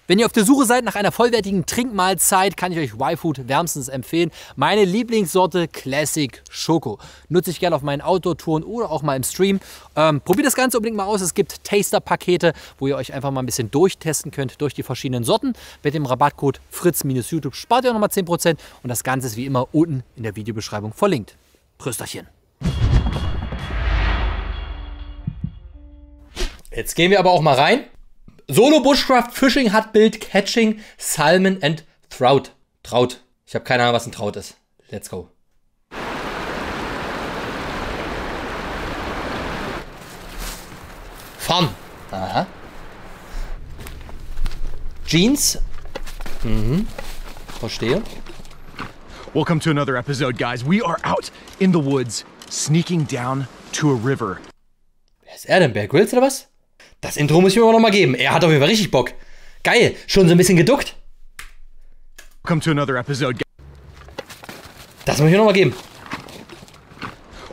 Wenn ihr auf der Suche seid nach einer vollwertigen Trinkmahlzeit, kann ich euch Y-Food wärmstens empfehlen. Meine Lieblingssorte Classic Schoko. Nutze ich gerne auf meinen Outdoor-Touren oder auch mal im Stream. Probiert das Ganze unbedingt mal aus. Es gibt Taster-Pakete, wo ihr euch einfach mal ein bisschen durchtesten könnt durch die verschiedenen Sorten. Mit dem Rabattcode FRITZ-YOUTUBE spart ihr nochmal 10% und das Ganze ist wie immer unten in der Videobeschreibung verlinkt. Prösterchen. Jetzt gehen wir aber auch mal rein. Solo Bushcraft Fishing Hut Build Catching Salmon and Trout. Traut. Ich habe keine Ahnung, was ein Traut ist. Let's go. Fahren. Aha. Jeans. Mhm. Verstehe. Welcome to another episode, guys. We are out in the woods, sneaking down to a river. Wer ist er denn? Bear Grylls oder was? Das Intro muss ich mir aber noch mal geben. Er hat auf jeden Fall richtig Bock. Geil. Schon so ein bisschen geduckt. Welcome to another episode. Das muss ich mir noch mal geben.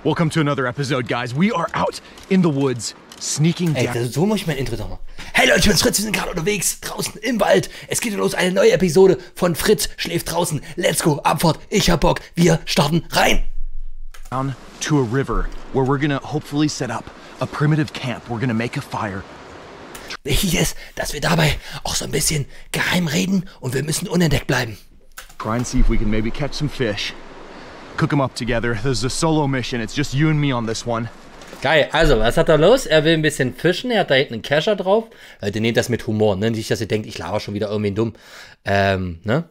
Welcome to another episode, guys. We are out in the woods, sneaking down. Ey, so muss ich mein Intro doch mal. Hey Leute, ich bin's Fritz. Wir sind gerade unterwegs, draußen im Wald. Es geht los, eine neue Episode von Fritz schläft draußen. Let's go, Abfahrt. Ich hab Bock. Wir starten rein. Down to a river where we're gonna hopefully set up a primitive camp. We're gonna make a fire. Wichtig ist, dass wir dabei auch so ein bisschen geheim reden und wir müssen unentdeckt bleiben. Try and see if we can maybe catch some fish. Cook them up together. This is a solo mission. It's just you and me on this one. Geil, also, was hat er los? Er will ein bisschen fischen, er hat da hinten einen Kescher drauf. Leute, nehmt das mit Humor, ne? Nicht, dass ihr denkt, ich laber schon wieder irgendwen dumm. Ne?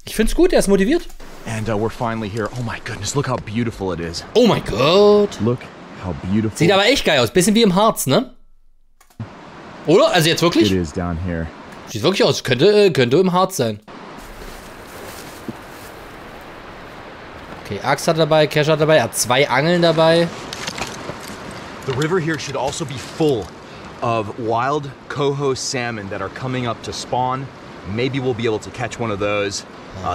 Ich find's gut, er ist motiviert. And we're finally here. Oh my goodness, look how beautiful it is. Oh mein Gott. Look how beautiful. Sieht aber echt geil aus, bisschen wie im Harz, ne? Oder? Also jetzt wirklich? It is down here. Sieht wirklich aus, könnte im Harz sein. Okay, Axt hat dabei, Kescher hat dabei, er hat 2 Angeln dabei. The river here should also be full of wild coho salmon that are coming up to spawn. Maybe we'll be able to catch one of those.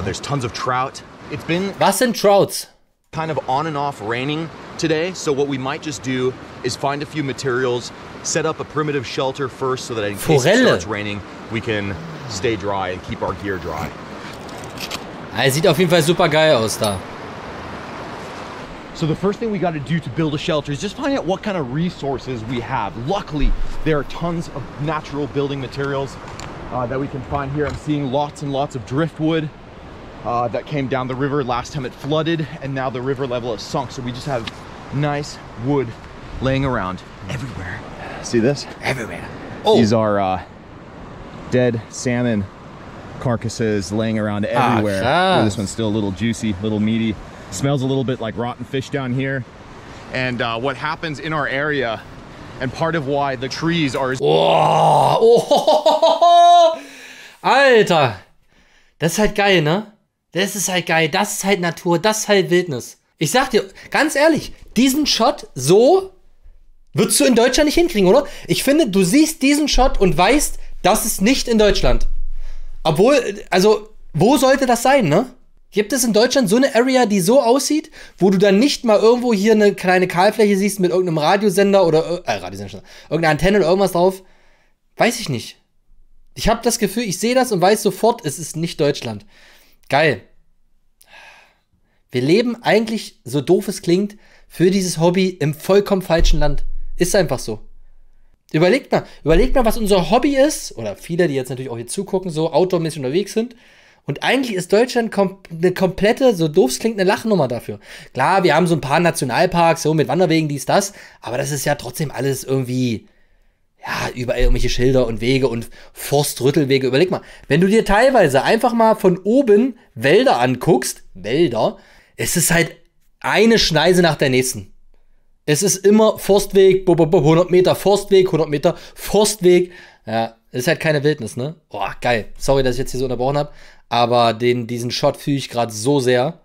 There's tons of trout. It's been Was sind Trouts? kind of on and off raining today, so what we might just do is find a few materials, set up a primitive shelter first so that in case it starts raining, we can stay dry and keep our gear dry. Sieht auf jeden Fall super geil aus da. So the first thing we got to do to build a shelter is just find out what kind of resources we have. Luckily, there are tons of natural building materials that we can find here. I'm seeing lots and lots of driftwood that came down the river last time it flooded, and now the river level has sunk. So we just have nice wood laying around everywhere. See this? Everywhere. Oh. These are dead salmon carcasses laying around everywhere. Oh, this one's still a little juicy, a little meaty. Smells a little bit like rotten fish down here. And what happens in our area, and part of why the trees are... Oh. Alter! Das ist halt geil, ne? Das ist halt geil. Das ist halt Natur. Das ist halt Wildnis. Ich sag dir, ganz ehrlich, diesen Shot so würdest du in Deutschland nicht hinkriegen, oder? Ich finde, du siehst diesen Shot und weißt, das ist nicht in Deutschland. Obwohl, also, wo sollte das sein, ne? Gibt es in Deutschland so eine Area, die so aussieht, wo du dann nicht mal irgendwo hier eine kleine Kahlfläche siehst mit irgendeinem Radiosender oder irgendeine Antenne oder irgendwas drauf? Weiß ich nicht. Ich habe das Gefühl, ich sehe das und weiß sofort, es ist nicht Deutschland. Geil. Wir leben eigentlich, so doof es klingt, für dieses Hobby im vollkommen falschen Land. Ist einfach so. Überlegt mal, was unser Hobby ist, oder viele, die jetzt natürlich auch hier zugucken, so outdoormäßig unterwegs sind. Und eigentlich ist Deutschland eine komplette, so doof es klingt, eine Lachnummer dafür. Klar, wir haben so ein paar Nationalparks, so mit Wanderwegen, dies, das, aber das ist ja trotzdem alles irgendwie, ja, überall irgendwelche Schilder und Wege und Forstrüttelwege. Überleg mal, wenn du dir teilweise einfach mal von oben Wälder anguckst, es ist halt eine Schneise nach der nächsten. Es ist immer Forstweg, 100 Meter Forstweg, 100 Meter Forstweg. Ja, ist halt keine Wildnis, ne? Boah, geil. Sorry, dass ich jetzt hier so unterbrochen habe. Aber diesen Shot fühle ich gerade so sehr.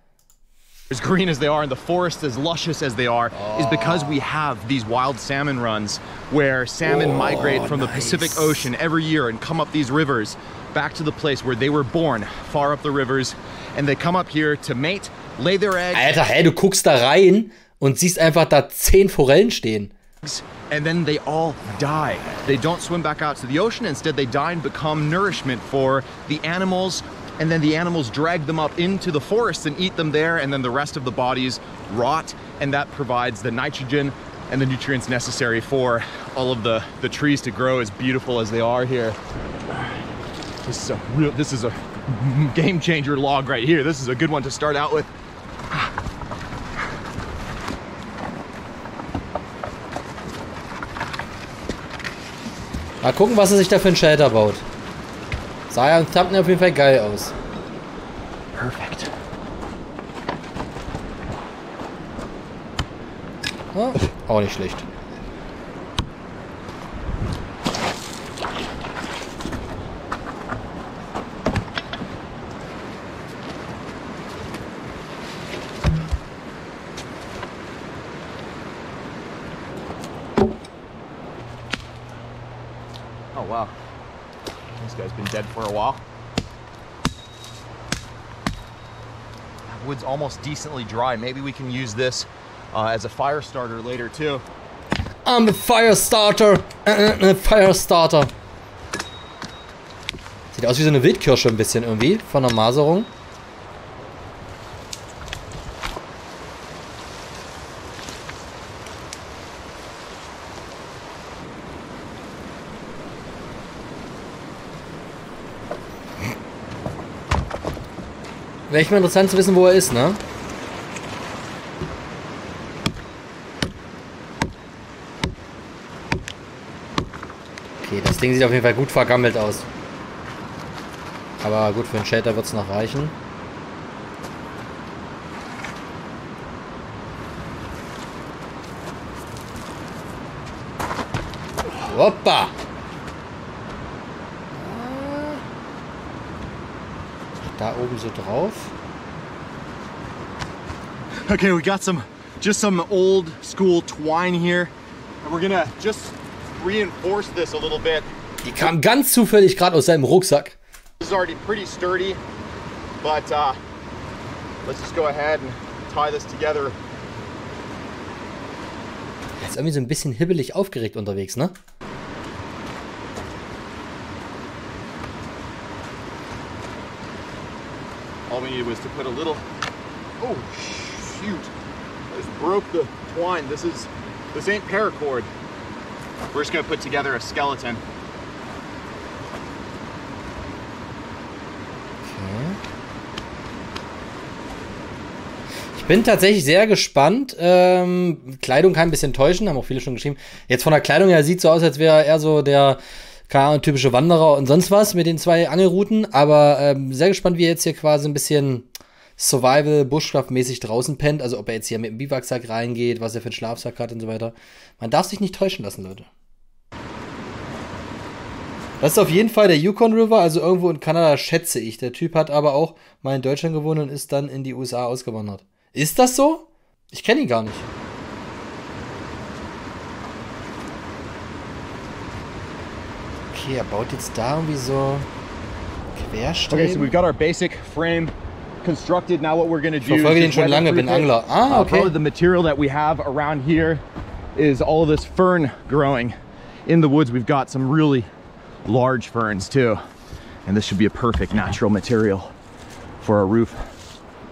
As green as they are and the forest as luscious as they are is because we have these wild salmon runs where salmon migrate from the Pacific Ocean every year and come up these rivers back to the place where they were born, far up the rivers, and they come up here to mate, lay their eggs. Alter, hey, du guckst da rein und siehst einfach da 10 Forellen stehen. and then they all die. They don't swim back out to the ocean. Instead, they die and become nourishment for the animals. And then the animals drag them up into the forests and eat them there. And then the rest of the bodies rot. And that provides the nitrogen and the nutrients necessary for all of the trees to grow as beautiful as they are here. This is a game changer log right here. This is a good one to start out with. Mal gucken, was er sich da für ein Shelter baut. Sah ja im Thumbnail auf jeden Fall geil aus. Perfekt. Ja, auch nicht schlecht. Oh wow, this guy's been dead for a while. That wood's almost decently dry. Maybe we can use this as a fire starter later too. I'm a fire starter. Fire starter. Sieht aus wie so eine Wildkirsche ein bisschen irgendwie von der Maserung. Wäre echt mal interessant zu wissen, wo er ist, ne? Okay, das Ding sieht auf jeden Fall gut vergammelt aus. Aber gut, für einen Shelter wird es noch reichen. Hoppa! Da oben so drauf. Okay, we got just some old school twine here. And we're gonna just reinforce this a little bit. Die kam ganz zufällig gerade aus seinem Rucksack. This is already pretty sturdy, but let's just go ahead and tie this together. Er ist irgendwie so ein bisschen hibbelig aufgeregt unterwegs, ne? All we needed was to put a little, oh shoot, I just broke the twine. This ain't paracord. We're just gonna put together a skeleton. Okay. Ich bin tatsächlich sehr gespannt. Kleidung kann ein bisschen täuschen, haben auch viele schon geschrieben. Jetzt von der Kleidung her sieht so aus, als wäre er so der typische Wanderer und sonst was mit den 2 Angelrouten, aber sehr gespannt, wie er jetzt hier quasi ein bisschen Survival, Bushcraft-mäßig draußen pennt, also ob er jetzt hier mit dem Biwaksack reingeht, was er für einen Schlafsack hat und so weiter. Man darf sich nicht täuschen lassen, Leute. Das ist auf jeden Fall der Yukon River, also irgendwo in Kanada, schätze ich. Der Typ hat aber auch mal in Deutschland gewohnt und ist dann in die USA ausgewandert. Ist das so? Ich kenne ihn gar nicht. Okay, er baut jetzt da irgendwie so Querstreben. Okay, so we've got our basic frame constructed. Now what we're going to do ich verfolge den schon lange, bin Angler. Ah, okay. Probably the material that we have around here is all of this fern growing. In the woods, we've got some really large ferns too. And this should be a perfect natural material for our roof.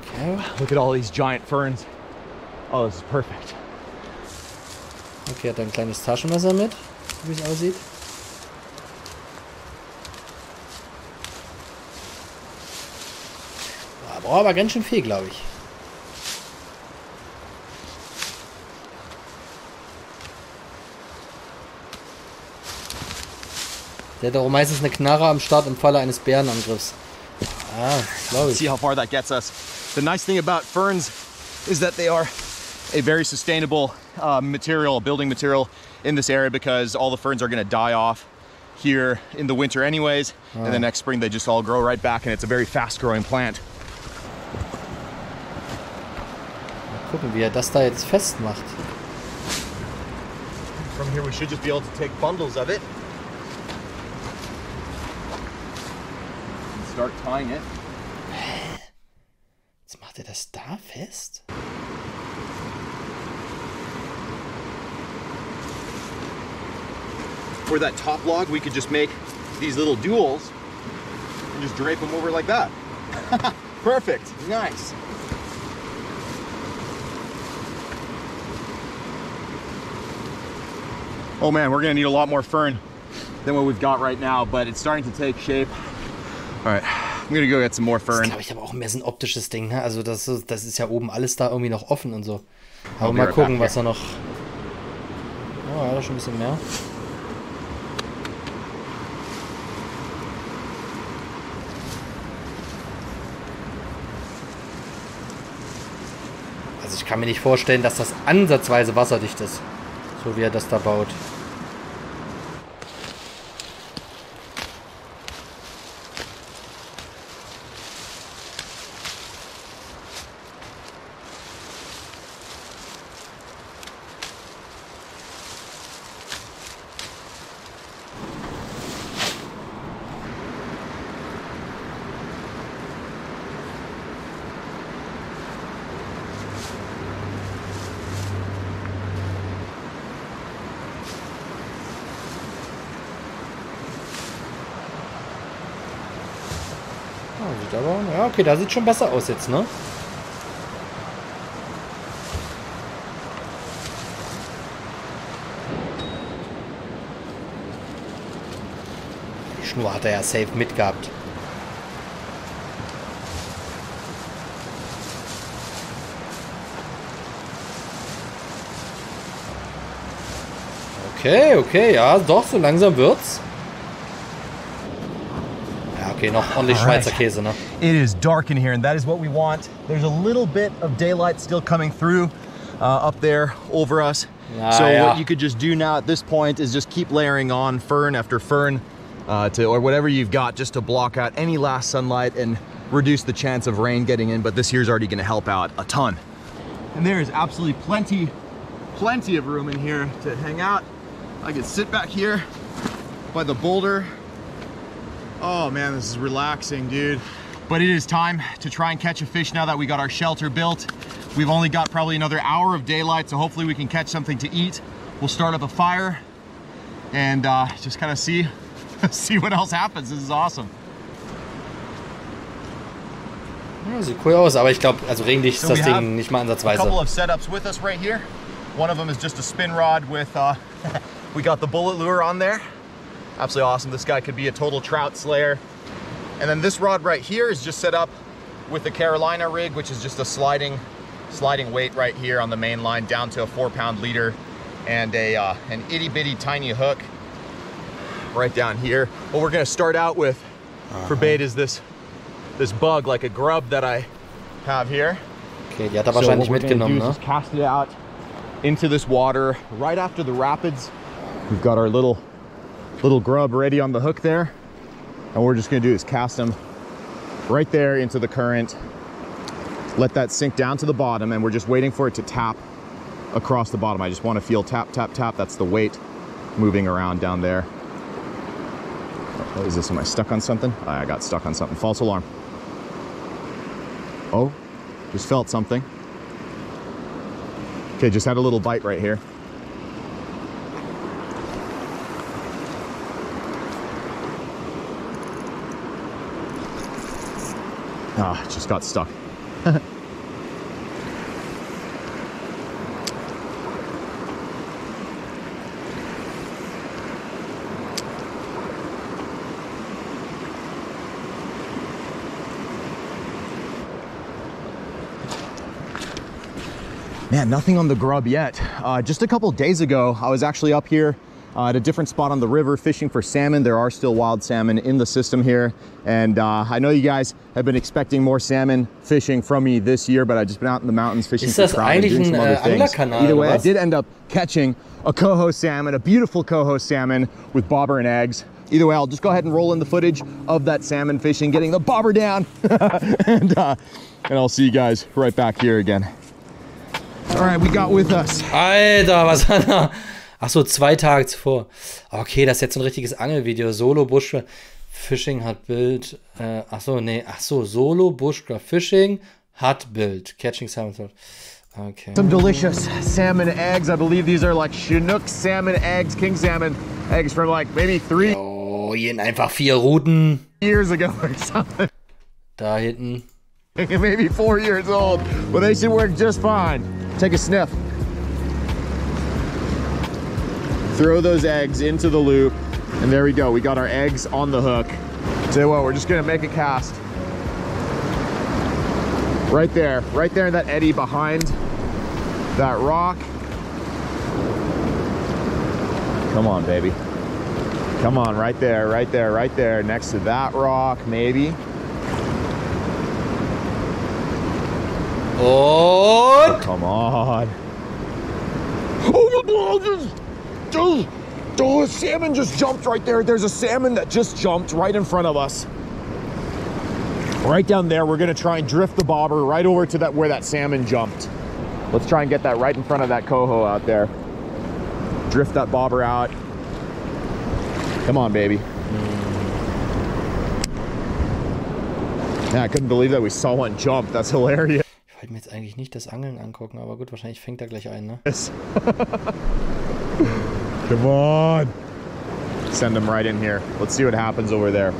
Okay. Look at all these giant ferns. Oh, this is perfect. Okay, hat er ein kleines Taschenmesser mit, wie es aussieht. Braucht aber ganz schön viel, glaube ich. Der hat auch meistens eine Knarre am Start im Falle eines Bärenangriffs. Ah, glaube ich. See how far that gets us. The nice thing about ferns is that they are a very sustainable material, building material in this area, because all the ferns are going to die off here in the winter anyways. And the next spring they just all grow right back, and it's a very fast growing plant. Mal gucken, wie er das da jetzt festmacht. From here we should just be able to take bundles of it. And start tying it. Jetzt macht er das da fest? for that top log, we could just make these little duals and just drape them over like that. Perfect, nice. Oh man, we're gonna need a lot more fern than what we've got right now, but it's starting to take shape. All right, I'm gonna go get some more fern. Das glaube ich aber auch mehr so ein optisches Ding, ne? Also das ist ja oben alles da irgendwie noch offen und so. Aber mal gucken, was da noch... Oh, ja, da schon ein bisschen mehr. Also ich kann mir nicht vorstellen, dass das ansatzweise wasserdicht ist. So wie er das da baut. Sieht aber, ja, okay, da sieht schon besser aus jetzt, ne? Die Schnur hat er ja safe mitgehabt. Okay, okay, ja, doch, so langsam wird's. Okay, noch ordentlich Schweizer Käse, ne? It is dark in here, and that is what we want. There's a little bit of daylight still coming through up there over us. What you could just do now at this point is just keep layering on fern after fern or whatever you've got just to block out any last sunlight and reduce the chance of rain getting in. But this here's already going to help out a ton. And there is absolutely plenty of room in here to hang out. I could sit back here by the boulder. Oh man, this is relaxing, dude. But it is time to try and catch a fish now that we got our shelter built. We've only got probably another hour of daylight, so hopefully we can catch something to eat. We'll start up a fire and just kind of see what else happens. This is awesome. Ja, sieht cool aus, aber ich glaube, also regendicht ist das Ding nicht mal ansatzweise. A couple of setups with us right here. One of them is just a spin rod with, we got the bullet lure on there. Absolutely awesome. This guy could be a total trout slayer. And then this rod right here is just set up with the Carolina rig, which is just a sliding weight right here on the main line down to a 4-pound leader and an itty bitty tiny hook right down here. What we're gonna start out with for bait is this bug, like a grub that I have here. Okay, die hat er wahrscheinlich mitgenommen, ne? Just cast it out into this water right after the rapids. We've got our little grub ready on the hook there, and what we're just gonna do is cast them right there into the current, let that sink down to the bottom, and we're just waiting for it to tap across the bottom. I just want to feel tap, tap, tap. That's the weight moving around down there. What is this? Am I stuck on something? I got stuck on something. False alarm. Oh, just felt something. Okay, just had a little bite right here. Ah, it just got stuck. Man, nothing on the grub yet. Just a couple days ago, I was actually up here at a different spot on the river fishing for salmon. There are still wild salmon in the system here. And I know you guys have been expecting more salmon fishing from me this year, but I've just been out in the mountains fishing for trout and doing some other things. Either way, I did end up catching a coho salmon, a beautiful coho salmon with bobber and eggs. Either way, I'll just go ahead and roll in the footage of that salmon fishing, getting the bobber down. and I'll see you guys right back here again. All right, we got with us. Alter, was hat er? Achso, 2 Tage zuvor. Okay, das ist jetzt ein richtiges Angelvideo. Solo Bushcraft Fishing hat Bild. Achso, nee. Achso, Solo Bushcraft Fishing hat Bild. Catching salmon. Okay. Some delicious salmon eggs. I believe these are like Chinook salmon eggs, king salmon. eggs from like maybe 3 Oh, hier sind einfach 4 Ruten. years ago or something. Da hinten. Maybe 4 years old, but they should work just fine. Take a sniff. Throw those eggs into the loop, and there we go. We got our eggs on the hook. Tell you what, we're just gonna make a cast. Right there in that eddy behind that rock. Come on, baby. Come on, right there, right there, right there, next to that rock, maybe. Und Come on. Oh, a salmon just jumped right there. There's a salmon that just jumped right in front of us. Right down there, we're gonna try and drift the bobber right over to where that salmon jumped. Let's try and get that right in front of that coho out there. Drift that bobber out. Come on, baby. Yeah, I couldn't believe that we saw one jump. That's hilarious. ich wollte mir jetzt eigentlich nicht das Angeln angucken, aber gut, wahrscheinlich fängt er gleich ein, ne? Come on. Send them right in here. Let's see what happens over there.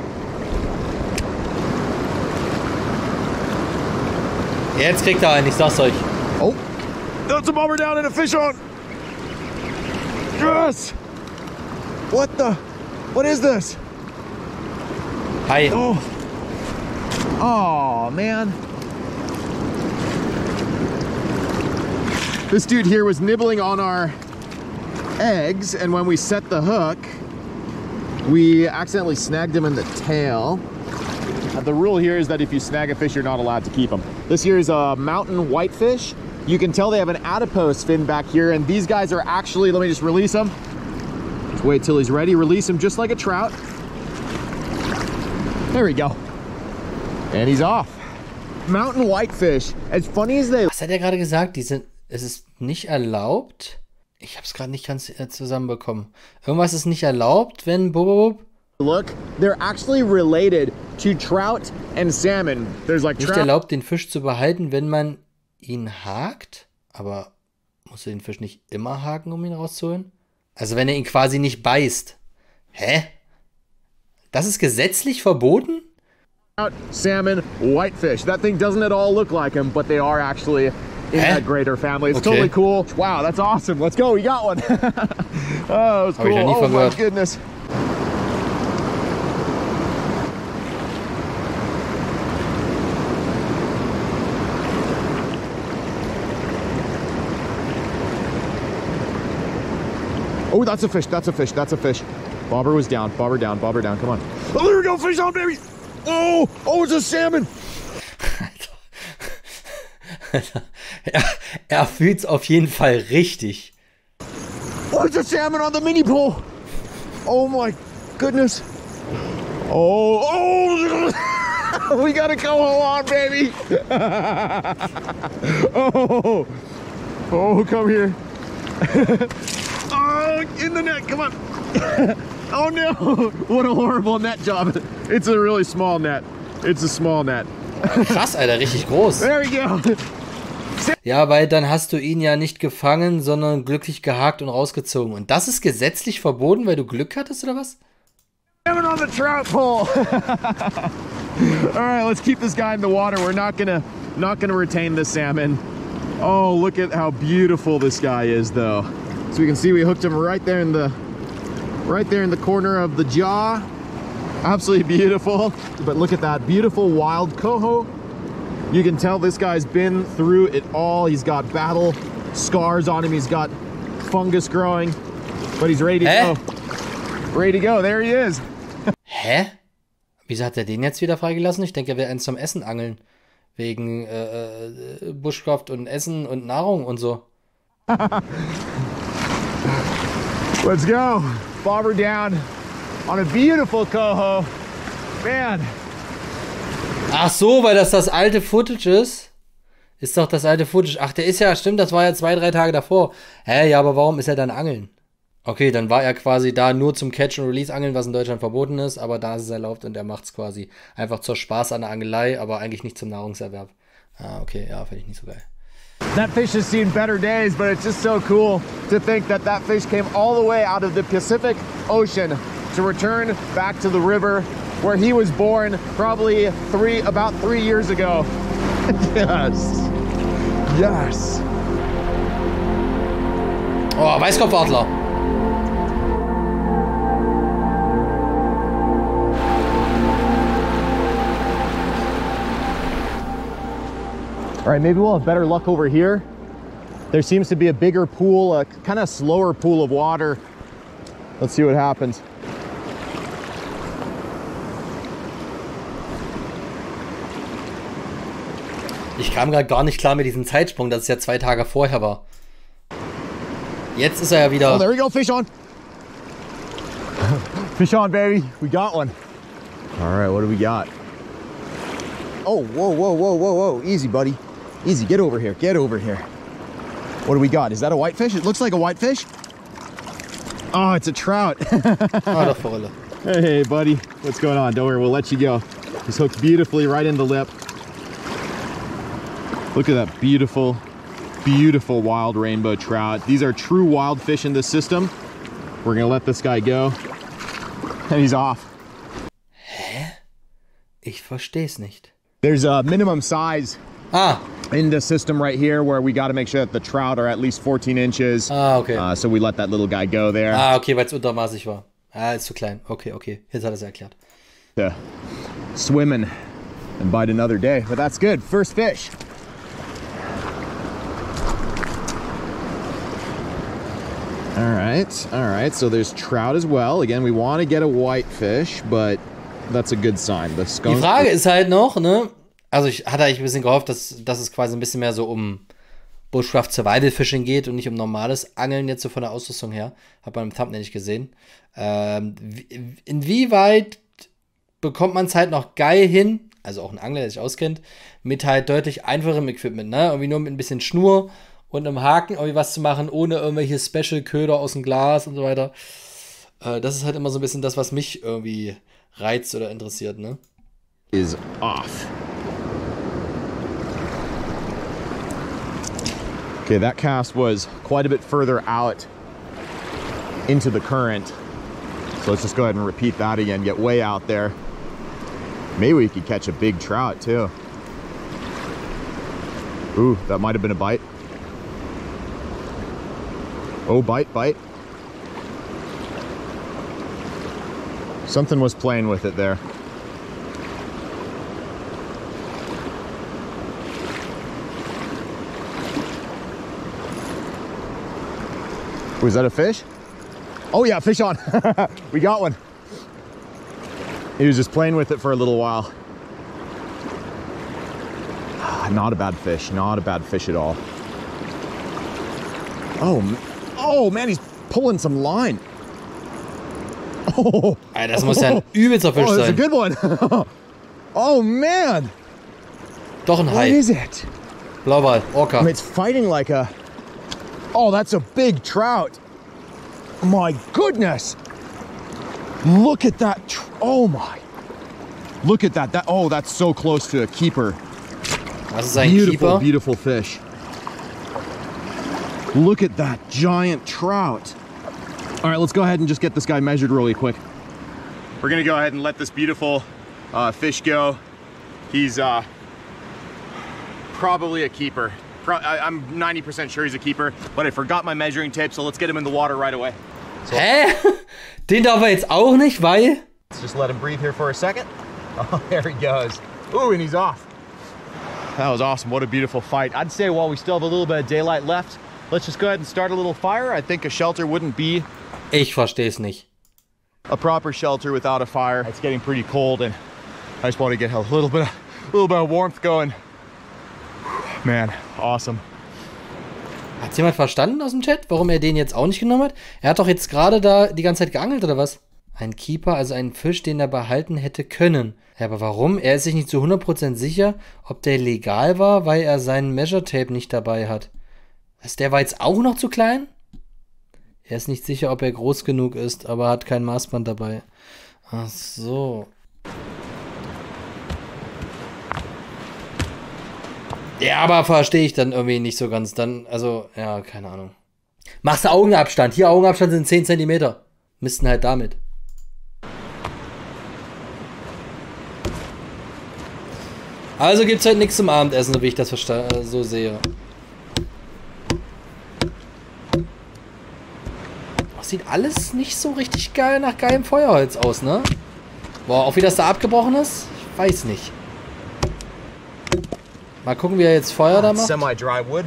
Jetzt kriegt er einen, ich sag's euch. Oh, that's a bobber down and a fish on. Yes. What is this? Hi. Oh, man. This dude here was nibbling on our eggs, and when we set the hook, we accidentally snagged him in the tail. The rule here is that if you snag a fish, you're not allowed to keep them. This here is a mountain whitefish. You can tell they have an adipose fin back here, and these guys are actually, let me just release them. Just wait till he's ready, release him just like a trout. There we go. And he's off. Mountain whitefish, as funny as they... Was hat er gerade gesagt? Es ist nicht erlaubt? Ich hab's gerade nicht ganz zusammenbekommen. Irgendwas ist nicht erlaubt, wenn... Look, they're actually related to trout and salmon. There's like Nicht erlaubt, den Fisch zu behalten, wenn man ihn hakt? Aber musst du den Fisch nicht immer haken, um ihn rauszuholen? Also wenn er ihn quasi nicht beißt. Hä? Das ist gesetzlich verboten? Salmon, whitefish. That thing doesn't at all look like them, but they are actually in that greater family. It's totally cool. Wow, that's awesome. Let's go. We got one. Oh, it's cool. Oh my goodness. Oh, that's a fish. That's a fish. That's a fish. Bobber was down. Bobber down. Bobber down. Come on. Oh, there we go. Fish on, baby. Oh, it's a salmon. Er fühlt's auf jeden Fall richtig. Oh, it's a salmon on the mini pole. Oh my goodness. Oh, we got a coho on, baby. Oh, come here. Oh, in the net, come on. Oh no, what a horrible net job. It's a really small net. It's a small net. Krass, Alter, richtig groß. There we go. Ja, weil dann hast du ihn ja nicht gefangen, sondern glücklich gehakt und rausgezogen. Und das ist gesetzlich verboten, weil du Glück hattest, oder was? Salmon on the trout pole. All right, let's keep this guy in the water. We're not gonna retain this salmon. Oh, look at how beautiful this guy is, though. So we can see we hooked him right there in the corner of the jaw. Absolutely beautiful. But look at that beautiful wild coho. You can tell this guy's been through it all. He's got battle scars on him. He's got fungus growing, but he's ready to go. Ready to go. There he is. Hä? Wieso hat er den jetzt wieder freigelassen? Ich denke, er will einen zum Essen angeln. Wegen Bushcraft und Essen und Nahrung und so. Let's go. Bobber down on a beautiful coho. Man. Ach so, weil das alte Footage ist? Ist doch das alte Footage. Ach, der ist ja, stimmt, das war ja 2, 3 Tage davor. Hä, ja, aber warum ist er dann angeln? Okay, dann war er quasi da nur zum Catch-and-Release-Angeln, was in Deutschland verboten ist, aber da ist es erlaubt und er macht es quasi einfach zur Spaß an der Angelei, aber eigentlich nicht zum Nahrungserwerb. Ah, okay, ja, finde ich nicht so geil. That fish has seen better days, but it's just so cool to think that that fish came all the way out of the Pacific Ocean to return back to the river where he was born probably about 3 years ago. Yes. Yes. Oh, Weißkopfadler. All right, maybe we'll have better luck over here. There seems to be a bigger pool, a kind of slower pool of water. Let's see what happens. Ich kam gerade gar nicht klar mit diesem Zeitsprung, dass es ja 2 Tage vorher war. Jetzt ist er ja wieder... Oh, there we go, fish on. Fish on, baby. We got one. All right, what do we got? Oh, whoa, whoa, whoa, whoa, whoa. Easy, buddy. Easy, get over here, get over here. What do we got? Is that a whitefish? It looks like a whitefish. Oh, it's a trout. Hey, buddy, what's going on? Don't worry, we'll let you go. He's hooked beautifully right in the lip. Look at that beautiful, beautiful wild rainbow trout. These are true wild fish in this system. We're gonna let this guy go. And he's off. Hä? Ich versteh's nicht. There's a minimum size in the system right here where we got to make sure that the trout are at least 14 inches. Okay. So we let that little guy go there. Okay, weil es untermaßig war. Ist zu klein. Okay, okay. Jetzt hat er es erklärt. Swimming and bite another day. But that's good. First fish. All right. So there's trout as well. Again, we want to get a whitefish, but that's a good sign. The skunk. Die Frage ist halt noch, ne? Also ich hatte eigentlich ein bisschen gehofft, dass es quasi ein bisschen mehr so um Bushcraft Survival Fishing geht und nicht um normales Angeln jetzt so von der Ausrüstung her. Hat man im Thumbnail nicht gesehen. Inwieweit bekommt man es halt noch geil hin, also auch ein Angler, der sich auskennt, mit halt deutlich einfacherem Equipment, ne? Irgendwie nur mit ein bisschen Schnur und einem Haken irgendwie was zu machen, ohne irgendwelche Special-Köder aus dem Glas und so weiter. Das ist halt immer so ein bisschen das, was mich irgendwie reizt oder interessiert, ne? Is off. Okay, that cast was quite a bit further out into the current. So let's just go ahead and repeat that again, get way out there. Maybe we could catch a big trout too. Ooh, that might have been a bite. Oh, bite, bite. Something was playing with it there. Was that a fish? Oh yeah, fish on. We got one. He was just playing with it for a little while. Not a bad fish, not a bad fish at all. Oh man, he's pulling some line. Oh, das muss ja ein übelster Fisch that's a sein. good one. Oh man. Doch ein Hai. What is it? Blauwal, Orca. I mean, it's fighting like a... Oh, that's a big trout. My goodness. Look at that. Oh my. Look at that. Oh, that's so close to a keeper. Das ist ein Beautiful, Keeper. beautiful fish. Look at that giant trout. All right, let's go ahead and just get this guy measured really quick. We're gonna go ahead and let this beautiful fish go. He's probably a keeper. I'm 90% sure he's a keeper, but I forgot my measuring tape, so let's get him in the water right away. So, Hä? Den darf er jetzt auch nicht, weil... let's just let him breathe here for a second. Oh, there he goes. Ooh, and he's off. That was awesome. What a beautiful fight. I'd say while we still have a little bit of daylight left, let's just go ahead and start a little fire. I think a shelter wouldn't be Ich versteh's nicht. a proper shelter without a fire. It's getting pretty cold, and I just want to get a little bit of warmth going. Man, awesome. Hat's jemand verstanden aus dem Chat, warum er den jetzt auch nicht genommen hat? Er hat doch jetzt gerade da die ganze Zeit geangelt, oder was? Ein Keeper, also ein Fisch, den er behalten hätte können. Ja, aber warum? Er ist sich nicht zu 100% sicher, ob der legal war, weil er seinen Measure Tape nicht dabei hat. Was, der war jetzt auch noch zu klein? Er ist nicht sicher, ob er groß genug ist, aber hat kein Maßband dabei. Ach so. Ja, aber verstehe ich dann irgendwie nicht so ganz. Dann, also, ja, keine Ahnung. Machst du Augenabstand. Hier Augenabstand sind 10 cm. Missten halt damit. Also gibt's halt nichts zum Abendessen, wie ich das so sehe. Das sieht alles nicht so richtig geil nach geilem Feuerholz aus, ne? Boah, auch wie das da abgebrochen ist? Ich weiß nicht. Mal gucken, wie er jetzt Feuer da macht. Semi-dry wood.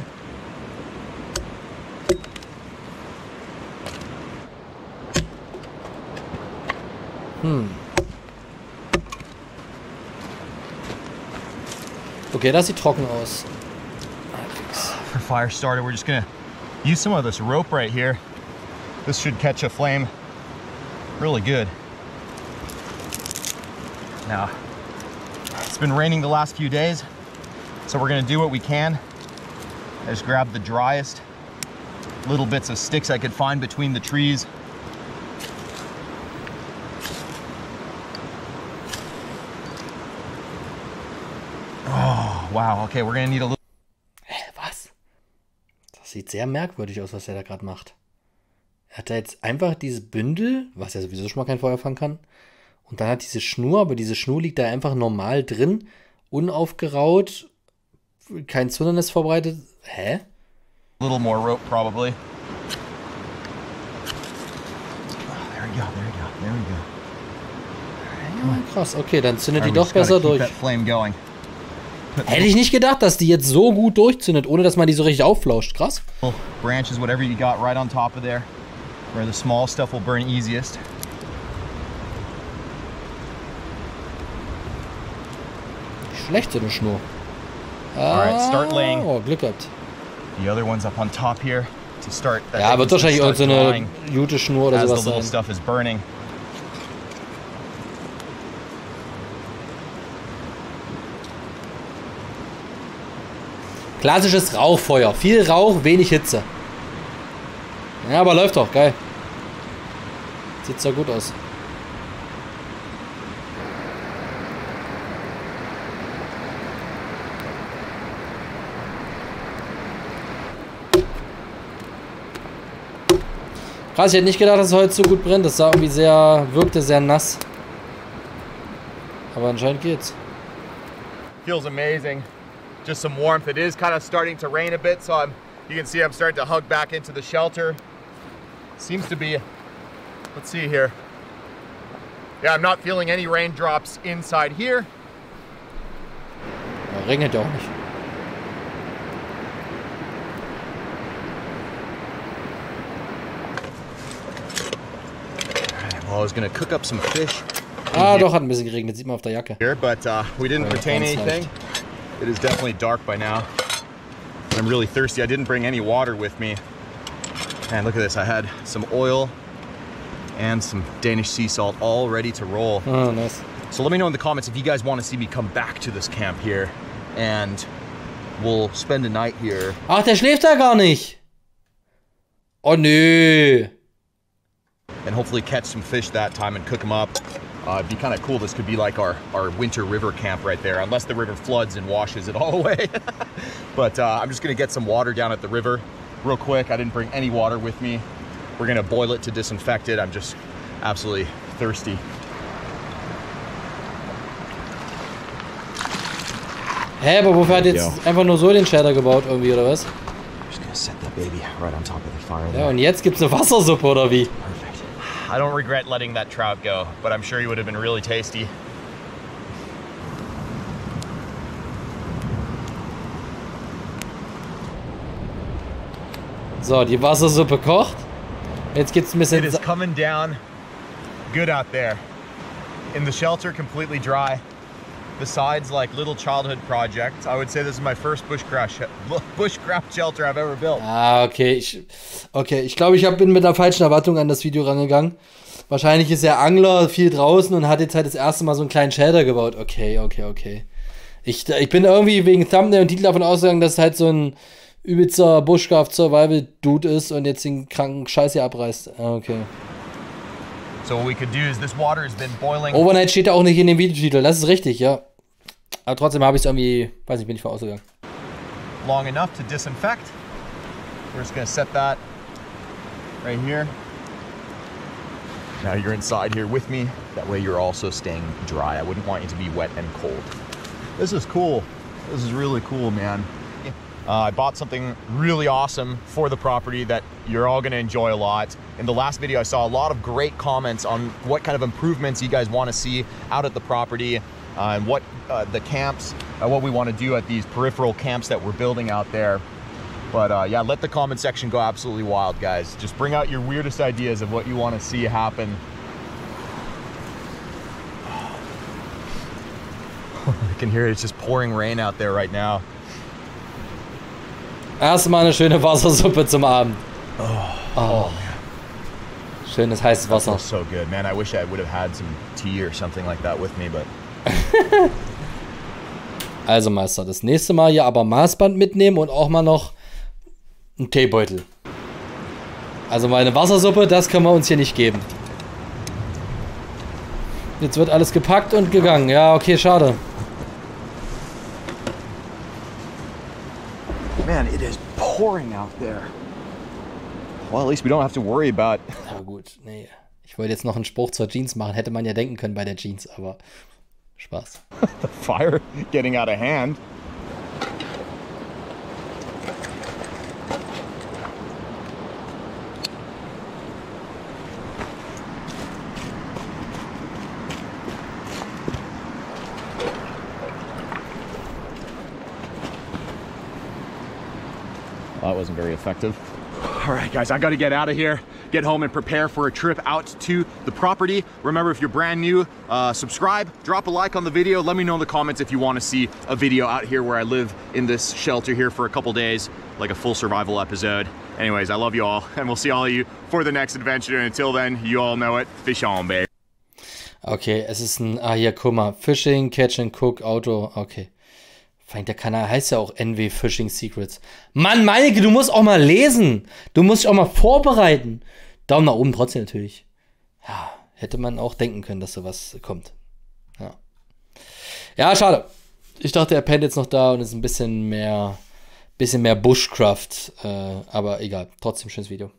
Okay, das sieht trocken aus. For fire starter, we're just gonna use some of this rope right here. This should catch a flame really good. Now, it's been raining the last few days, so we're gonna do what we can. I just grabbed the driest little bits of sticks I could find between the trees. Oh, wow, okay, we're gonna need a little... Was? Das sieht sehr merkwürdig aus, was er da gerade macht. Er hat da jetzt einfach dieses Bündel, was ja sowieso schon mal kein Feuer fangen kann. Und dann hat diese Schnur, aber diese Schnur liegt da einfach normal drin, unaufgeraut, kein Zundernis verbreitet. Hä? A little more rope, probably. Oh, there we go, there we go, there we go. Ja, krass, okay, dann zündet die doch besser durch. Hätte ich nicht gedacht, dass die jetzt so gut durchzündet, ohne dass man die so richtig aufflauscht. Krass. Branches, whatever you got right on top of there, where the small stuff will burn easiest. Schlecht, so eine Schnur. Alright, start laying. Oh, Glück gehabt. The other one's up on top here to start. Ja, wird wahrscheinlich auch so eine Jute-Schnur oder sowas sein. As the little stuff is burning. Klassisches Rauchfeuer. Viel Rauch, wenig Hitze. Ja, aber läuft doch. Geil. Sieht so gut aus. Krass, ich hätte nicht gedacht, dass es heute so gut brennt. Das sah irgendwie wirkte sehr nass. Aber anscheinend geht's. Feels amazing. Just some warmth. It is kind of starting to rain a bit, so you can see I'm starting to hug back into the shelter. Seems to be, let's see here. Yeah, I'm not feeling any raindrops inside here. Ja, regnet ja auch nicht. Well, I was gonna cook up some fish. Ah, doch, hat ein bisschen geregnet, sieht man auf der Jacke. Here, but we didn't retain anything. It is definitely dark by now. I'm really thirsty. I didn't bring any water with me. And look at this. I had some oil and some Danish sea salt all ready to roll. Oh, nice. So let me know in the comments if you guys want to see me come back to this camp here and we'll spend a night here. Ach, der schläft da gar nicht. Oh, nö. And hopefully catch some fish that time and cook them up. It'd be kind of cool. This could be like our winter river camp right there, unless the river floods and washes it all away. But I'm just gonna get some water down at the river real quick. I didn't bring any water with me. We're gonna boil it to disinfect it. I'm just absolutely thirsty. Hä, aber wofür hat jetzt einfach nur so den Shelter gebaut irgendwie, oder was? Just gonna set that baby right on top of the fire. Ja, und jetzt gibt's eine Wassersuppe, oder wie? Perfect. I don't regret letting that trout go, but I'm sure he would have been really tasty. So, die Wassersuppe kocht. Jetzt gibt's ein bisschen... It is coming down good out there. In the shelter, completely dry. The sides like little childhood projects. I would say this is my first bushcraft shelter I've ever built. Ah, okay. Ich glaube, bin mit einer falschen Erwartung an das Video rangegangen. Wahrscheinlich ist er Angler, viel draußen und hat jetzt halt das erste Mal so einen kleinen Shelter gebaut. Okay. Ich bin irgendwie wegen Thumbnail und Titel davon ausgegangen, dass es halt so ein übelster Bushcraft Survival Dude ist und jetzt den kranken Scheiß hier abreißt. Okay. So what we could do is this water has been boiling. Overnight steht auch nicht in dem Videotitel, das ist richtig, ja. Aber trotzdem habe ich es irgendwie, weiß nicht, bin ich vorausgegangen. long enough to disinfect. We're just gonna set that right here. Now you're inside here with me. That way you're also staying dry. I wouldn't want you to be wet and cold. This is cool. This is really cool, man. I bought something really awesome for the property that you're all gonna enjoy a lot. In the last video, I saw a lot of great comments on what kind of improvements you guys wanna see out at the property and what the camps, what we wanna do at these peripheral camps that we're building out there. But yeah, let the comment section go absolutely wild, guys. Just bring out your weirdest ideas of what you wanna see happen. I can hear it's just pouring rain out there right now. Erstmal eine schöne Wassersuppe zum Abend. Oh man. Schönes heißes Wasser. That so good, man. I wish I would have had some tea or something like that with me, but. Also Meister, das nächste Mal hier aber Maßband mitnehmen und auch mal noch einen Teebeutel. Also meine Wassersuppe, das können wir uns hier nicht geben. Jetzt wird alles gepackt und gegangen. Ja, okay, schade. Man, it is pouring out there. Well, at least we don't have to worry about. Ja gut, nee. Ich wollte jetzt noch einen Spruch zur Jeans machen. Hätte man ja denken können bei der Jeans, aber Spaß. The fire getting out of hand. Well, that wasn't very effective. All right, guys, I got to get out of here, get home and prepare for a trip out to the property. Remember, if you're brand new, subscribe, drop a like on the video. Let me know in the comments if you want to see a video out here where I live in this shelter here for a couple days, like a full survival episode. Anyways, I love you all, and we'll see all of you for the next adventure. And until then, you all know it. Fish on, babe. Okay, es ist ein, hier, guck mal, Fishing, Catch and Cook, Auto, okay. Der Kanal heißt ja auch NW Fishing Secrets. Mann, Meinecke, du musst auch mal lesen. Du musst dich auch mal vorbereiten. Daumen nach oben trotzdem natürlich. Ja, hätte man auch denken können, dass sowas kommt. Ja, ja, schade. Ich dachte, er pennt jetzt noch da und ist ein bisschen mehr Bushcraft. Aber egal, trotzdem schönes Video.